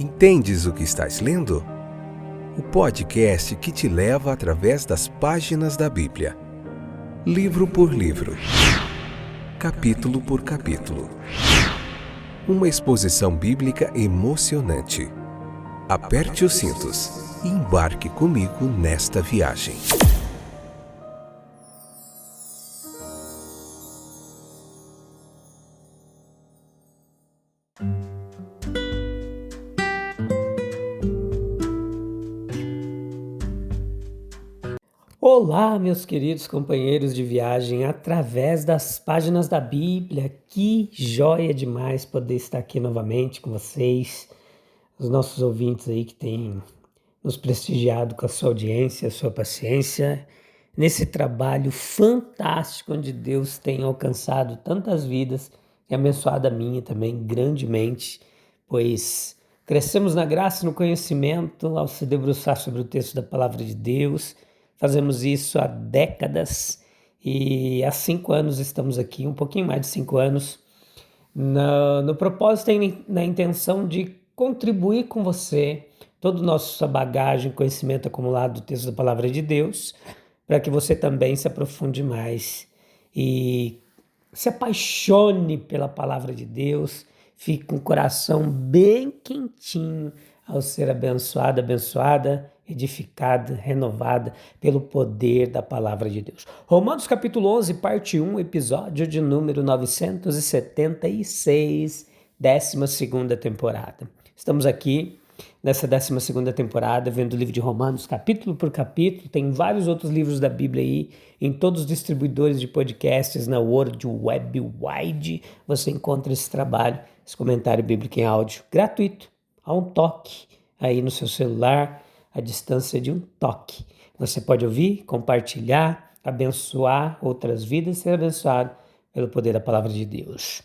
Entendes o que estás lendo? O podcast que te leva através das páginas da Bíblia, livro por livro, capítulo por capítulo. Uma exposição bíblica emocionante. Aperte os cintos e embarque comigo nesta viagem. Olá, meus queridos companheiros de viagem através das páginas da Bíblia. Que joia demais poder estar aqui novamente com vocês, os nossos ouvintes aí que têm nos prestigiado com a sua audiência, a sua paciência, nesse trabalho fantástico onde Deus tem alcançado tantas vidas e abençoado a minha também grandemente, pois crescemos na graça e no conhecimento ao se debruçar sobre o texto da Palavra de Deus. Fazemos isso há décadas e há 5 anos estamos aqui, um pouquinho mais de 5 anos, no propósito e na intenção de contribuir com você toda a nossa bagagem, conhecimento acumulado do texto da Palavra de Deus, para que você também se aprofunde mais e se apaixone pela Palavra de Deus, fique com o coração bem quentinho ao ser abençoado, abençoada, edificada, renovada pelo poder da Palavra de Deus. Romanos capítulo 11, parte 1, episódio de número 976, 12ª temporada. Estamos aqui nessa 12ª temporada, vendo o livro de Romanos capítulo por capítulo. Tem vários outros livros da Bíblia aí, em todos os distribuidores de podcasts, na World Web Wide, você encontra esse trabalho, esse comentário bíblico em áudio, gratuito, a um toque aí no seu celular, à distância de um toque. Você pode ouvir, compartilhar, abençoar outras vidas e ser abençoado pelo poder da Palavra de Deus.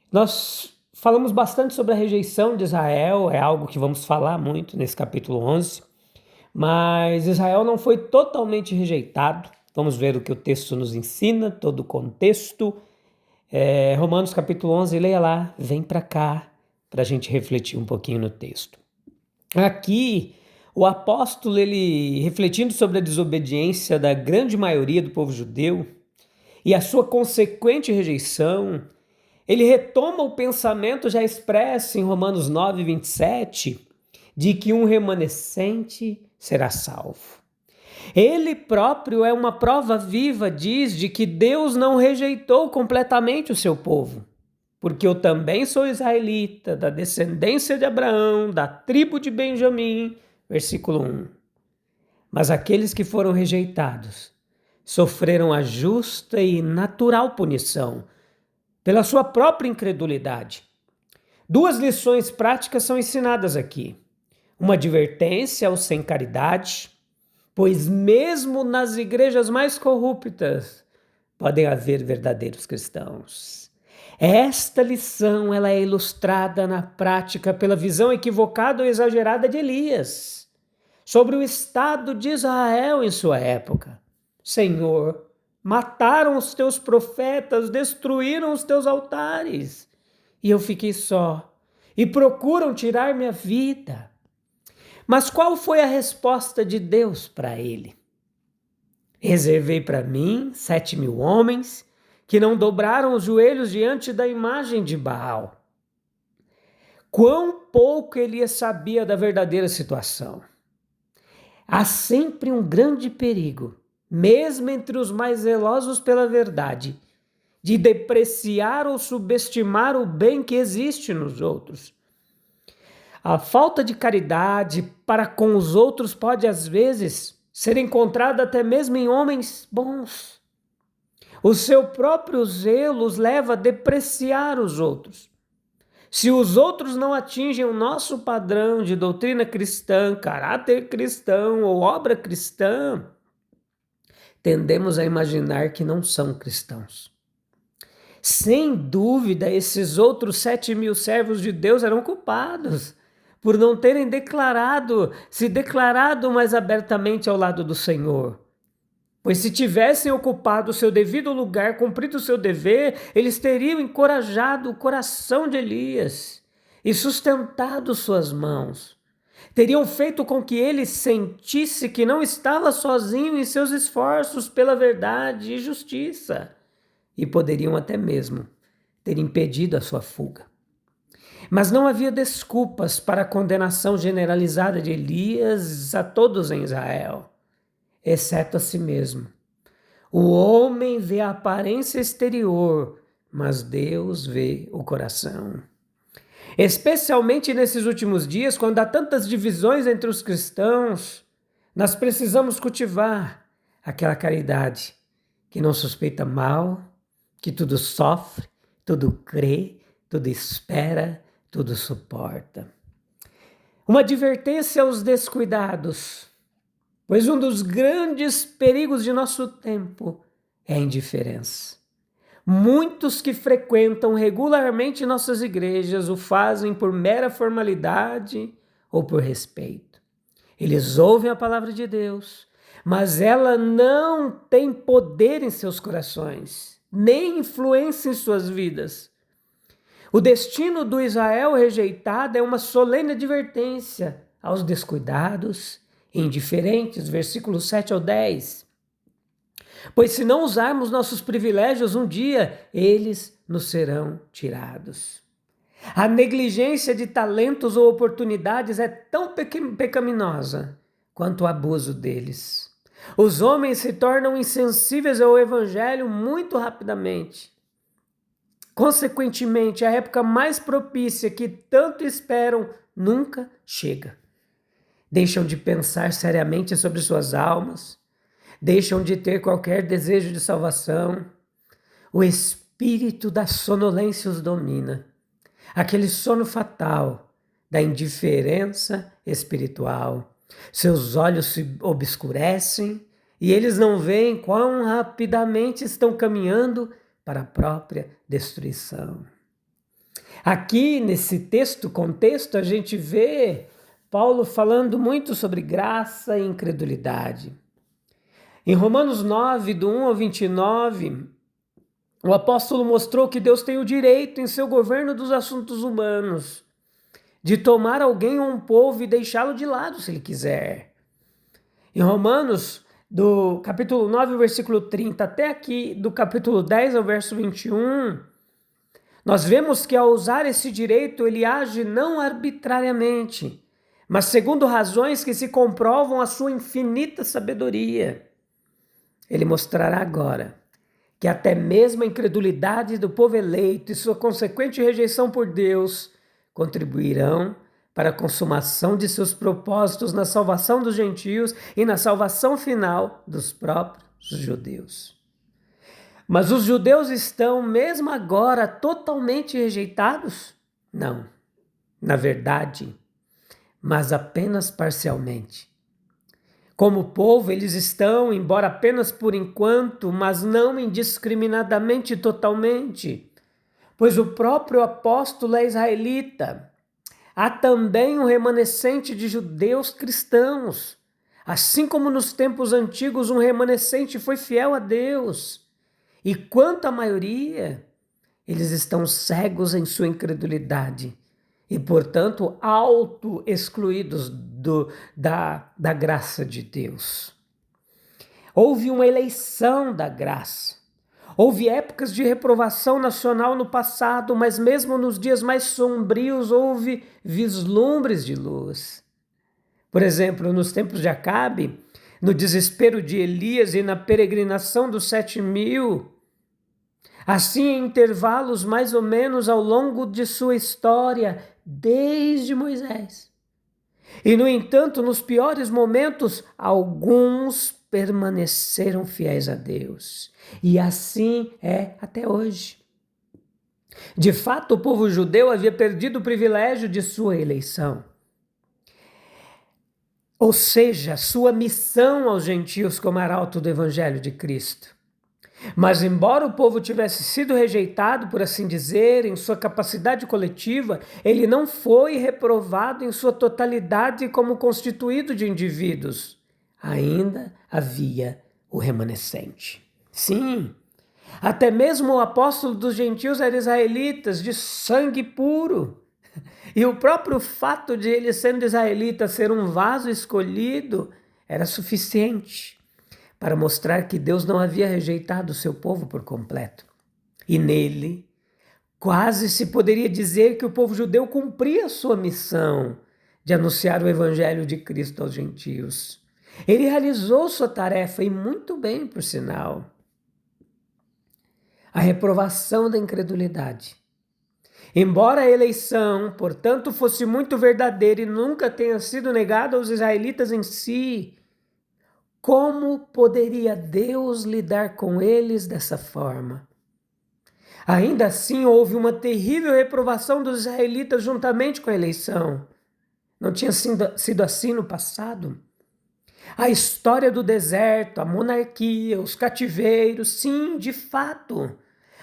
Nós falamos bastante sobre a rejeição de Israel, é algo que vamos falar muito nesse capítulo 11, mas Israel não foi totalmente rejeitado. Vamos ver o que o texto nos ensina, todo o contexto. Romanos capítulo 11, leia lá, vem para cá, para a gente refletir um pouquinho no texto. Aqui, o apóstolo, ele refletindo sobre a desobediência da grande maioria do povo judeu e a sua consequente rejeição, ele retoma o pensamento já expresso em Romanos 9, 27, de que um remanescente será salvo. Ele próprio é uma prova viva, diz, de que Deus não rejeitou completamente o seu povo. Porque eu também sou israelita, da descendência de Abraão, da tribo de Benjamim, versículo 1. Mas aqueles que foram rejeitados sofreram a justa e natural punição pela sua própria incredulidade. 2 lições práticas são ensinadas aqui. Uma advertência aos sem caridade, pois mesmo nas igrejas mais corruptas podem haver verdadeiros cristãos. Esta lição ela é ilustrada na prática pela visão equivocada ou exagerada de Elias sobre o estado de Israel em sua época. Senhor, mataram os teus profetas, destruíram os teus altares, e eu fiquei só, e procuram tirar minha vida. Mas qual foi a resposta de Deus para ele? Reservei para mim 7.000 homens que não dobraram os joelhos diante da imagem de Baal. Quão pouco Elias sabia da verdadeira situação. Há sempre um grande perigo, mesmo entre os mais zelosos pela verdade, de depreciar ou subestimar o bem que existe nos outros. A falta de caridade para com os outros pode, às vezes, ser encontrada até mesmo em homens bons. O seu próprio zelo os leva a depreciar os outros. Se os outros não atingem o nosso padrão de doutrina cristã, caráter cristão ou obra cristã, tendemos a imaginar que não são cristãos. Sem dúvida, esses outros 7.000 servos de Deus eram culpados por não terem se declarado mais abertamente ao lado do Senhor. Pois se tivessem ocupado o seu devido lugar, cumprido o seu dever, eles teriam encorajado o coração de Elias e sustentado suas mãos. Teriam feito com que ele sentisse que não estava sozinho em seus esforços pela verdade e justiça, e poderiam até mesmo ter impedido a sua fuga. Mas não havia desculpas para a condenação generalizada de Elias a todos em Israel, exceto a si mesmo. O homem vê a aparência exterior, mas Deus vê o coração. Especialmente nesses últimos dias, quando há tantas divisões entre os cristãos, nós precisamos cultivar aquela caridade que não suspeita mal, que tudo sofre, tudo crê, tudo espera, tudo suporta. Uma advertência aos descuidados, pois um dos grandes perigos de nosso tempo é a indiferença. Muitos que frequentam regularmente nossas igrejas o fazem por mera formalidade ou por respeito. Eles ouvem a palavra de Deus, mas ela não tem poder em seus corações, nem influência em suas vidas. O destino do Israel rejeitado é uma solene advertência aos descuidados e indiferentes, versículos 7 ao 10. Pois se não usarmos nossos privilégios, um dia eles nos serão tirados. A negligência de talentos ou oportunidades é tão pecaminosa quanto o abuso deles. Os homens se tornam insensíveis ao evangelho muito rapidamente. Consequentemente, a época mais propícia que tanto esperam nunca chega. Deixam de pensar seriamente sobre suas almas, deixam de ter qualquer desejo de salvação. O espírito da sonolência os domina. Aquele sono fatal da indiferença espiritual. Seus olhos se obscurecem e eles não veem quão rapidamente estão caminhando para a própria destruição. Aqui, nesse contexto, a gente vê Paulo falando muito sobre graça e incredulidade. Em Romanos 9, do 1 ao 29, o apóstolo mostrou que Deus tem o direito, em seu governo dos assuntos humanos, de tomar alguém ou um povo e deixá-lo de lado se ele quiser. Em Romanos, do capítulo 9, versículo 30, até aqui, do capítulo 10 ao verso 21, nós vemos que ao usar esse direito, ele age não arbitrariamente, mas segundo razões que se comprovam a sua infinita sabedoria. Ele mostrará agora que até mesmo a incredulidade do povo eleito e sua consequente rejeição por Deus contribuirão para a consumação de seus propósitos na salvação dos gentios e na salvação final dos próprios judeus. Mas os judeus estão, mesmo agora, totalmente rejeitados? Não, na verdade, mas apenas parcialmente. Como povo, eles estão, embora apenas por enquanto, mas não indiscriminadamente e totalmente, pois o próprio apóstolo é israelita. Há também um remanescente de judeus cristãos. Assim como nos tempos antigos, um remanescente foi fiel a Deus. E quanto à maioria, eles estão cegos em sua incredulidade e, portanto, auto-excluídos da graça de Deus. Houve uma eleição da graça. Houve épocas de reprovação nacional no passado, mas mesmo nos dias mais sombrios houve vislumbres de luz. Por exemplo, nos tempos de Acabe, no desespero de Elias e na peregrinação dos 7.000, assim em intervalos mais ou menos ao longo de sua história, desde Moisés. E, no entanto, nos piores momentos, alguns permaneceram fiéis a Deus. E assim é até hoje. De fato, o povo judeu havia perdido o privilégio de sua eleição. Ou seja, sua missão aos gentios como arauto do Evangelho de Cristo. Mas embora o povo tivesse sido rejeitado, por assim dizer, em sua capacidade coletiva, ele não foi reprovado em sua totalidade como constituído de indivíduos. Ainda havia o remanescente. Sim, até mesmo o apóstolo dos gentios era israelitas, de sangue puro. E o próprio fato de ele, sendo israelita, ser um vaso escolhido, era suficiente para mostrar que Deus não havia rejeitado o seu povo por completo. E nele, quase se poderia dizer que o povo judeu cumpria a sua missão de anunciar o evangelho de Cristo aos gentios. Ele realizou sua tarefa e muito bem, por sinal. A reprovação da incredulidade. Embora a eleição, portanto, fosse muito verdadeira e nunca tenha sido negada aos israelitas em si, como poderia Deus lidar com eles dessa forma? Ainda assim, houve uma terrível reprovação dos israelitas juntamente com a eleição. Não tinha sido assim no passado? A história do deserto, a monarquia, os cativeiros, sim, de fato.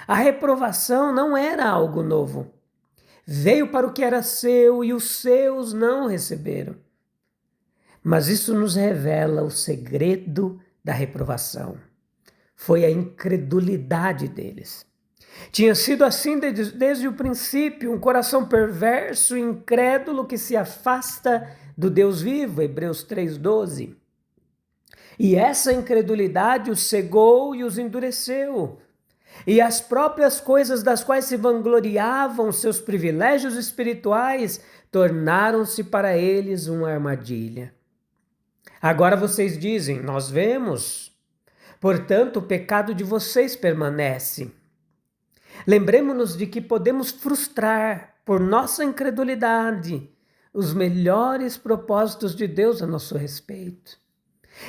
A reprovação não era algo novo. Veio para o que era seu e os seus não receberam. Mas isso nos revela o segredo da reprovação. Foi a incredulidade deles. Tinha sido assim desde o princípio, um coração perverso e incrédulo que se afasta do Deus vivo, Hebreus 3,12. E essa incredulidade os cegou e os endureceu. E as próprias coisas das quais se vangloriavam, seus privilégios espirituais, tornaram-se para eles uma armadilha. Agora vocês dizem, nós vemos, portanto o pecado de vocês permanece. Lembremos-nos de que podemos frustrar, por nossa incredulidade, os melhores propósitos de Deus a nosso respeito.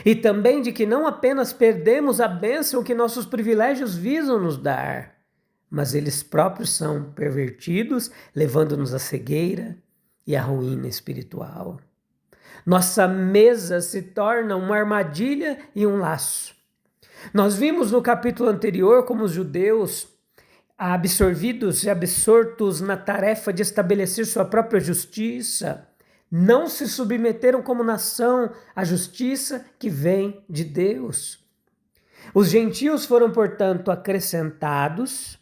E também de que não apenas perdemos a bênção que nossos privilégios visam nos dar, mas eles próprios são pervertidos, levando-nos à cegueira e à ruína espiritual. Nossa mesa se torna uma armadilha e um laço. Nós vimos no capítulo anterior como os judeus, absorvidos e absortos na tarefa de estabelecer sua própria justiça, não se submeteram como nação à justiça que vem de Deus. Os gentios foram, portanto, acrescentados,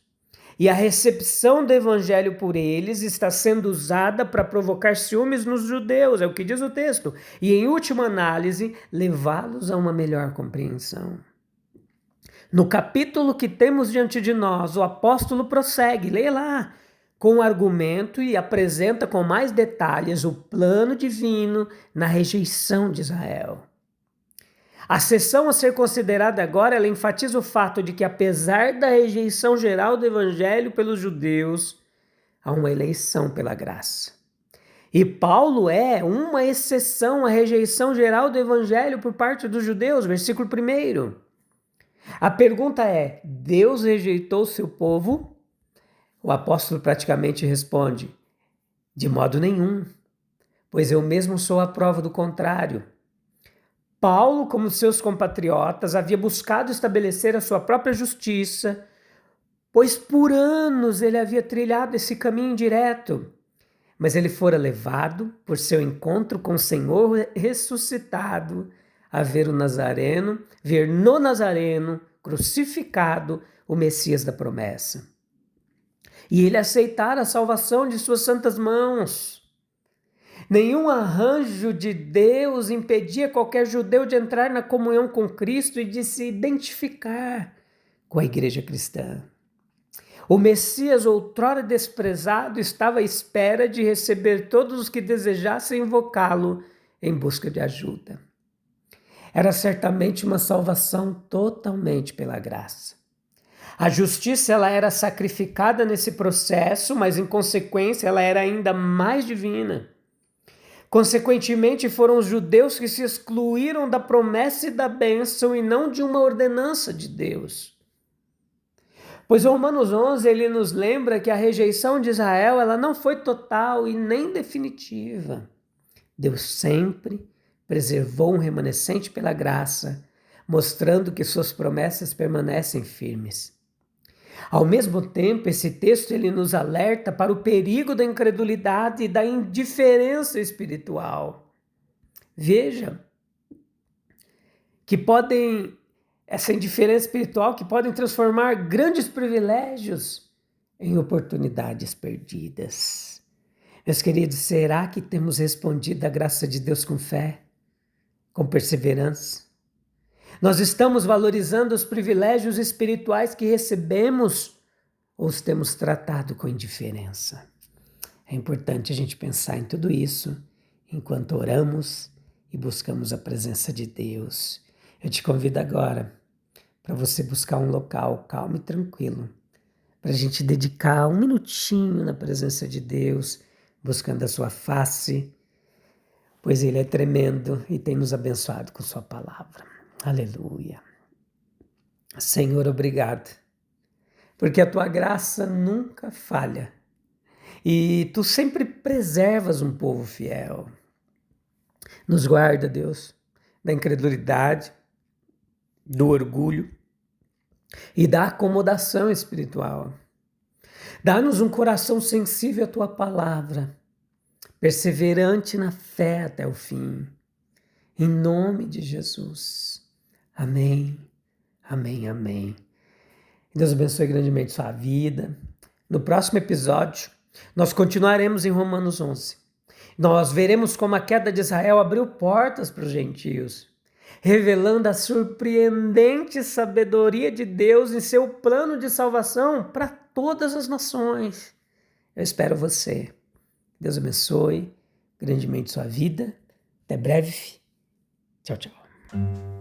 e a recepção do evangelho por eles está sendo usada para provocar ciúmes nos judeus, é o que diz o texto, e em última análise, levá-los a uma melhor compreensão. No capítulo que temos diante de nós, o apóstolo prossegue, leia lá, com o argumento e apresenta com mais detalhes o plano divino na rejeição de Israel. A seção a ser considerada agora, ela enfatiza o fato de que, apesar da rejeição geral do evangelho pelos judeus, há uma eleição pela graça. E Paulo é uma exceção à rejeição geral do evangelho por parte dos judeus, versículo 1. A pergunta é, Deus rejeitou seu povo? O apóstolo praticamente responde, de modo nenhum, pois eu mesmo sou a prova do contrário. Paulo, como seus compatriotas, havia buscado estabelecer a sua própria justiça, pois por anos ele havia trilhado esse caminho direto, mas ele fora levado, por seu encontro com o Senhor ressuscitado, a ver no Nazareno, crucificado, o Messias da promessa. E ele aceitara a salvação de suas santas mãos. Nenhum arranjo de Deus impedia qualquer judeu de entrar na comunhão com Cristo e de se identificar com a igreja cristã. O Messias, outrora desprezado, estava à espera de receber todos os que desejassem invocá-lo em busca de ajuda. Era certamente uma salvação totalmente pela graça. A justiça ela era sacrificada nesse processo, mas em consequência ela era ainda mais divina. Consequentemente, foram os judeus que se excluíram da promessa e da bênção e não de uma ordenança de Deus. Pois Romanos 11 ele nos lembra que a rejeição de Israel ela não foi total e nem definitiva. Deus sempre preservou um remanescente pela graça, mostrando que suas promessas permanecem firmes. Ao mesmo tempo, esse texto ele nos alerta para o perigo da incredulidade e da indiferença espiritual. Veja que essa indiferença espiritual que podem transformar grandes privilégios em oportunidades perdidas. Meus queridos, será que temos respondido à graça de Deus com fé, com perseverança? Nós estamos valorizando os privilégios espirituais que recebemos ou os temos tratado com indiferença? É importante a gente pensar em tudo isso enquanto oramos e buscamos a presença de Deus. Eu te convido agora para você buscar um local calmo e tranquilo, para a gente dedicar um minutinho na presença de Deus, buscando a sua face, pois Ele é tremendo e tem nos abençoado com sua palavra. Aleluia. Senhor, obrigado, porque a tua graça nunca falha e tu sempre preservas um povo fiel. Nos guarda, Deus, da incredulidade, do orgulho e da acomodação espiritual. Dá-nos um coração sensível à tua palavra, perseverante na fé até o fim. Em nome de Jesus. Amém, amém, amém. Deus abençoe grandemente sua vida. No próximo episódio, nós continuaremos em Romanos 11. Nós veremos como a queda de Israel abriu portas para os gentios, revelando a surpreendente sabedoria de Deus em seu plano de salvação para todas as nações. Eu espero você. Deus abençoe grandemente sua vida. Até breve. Tchau, tchau.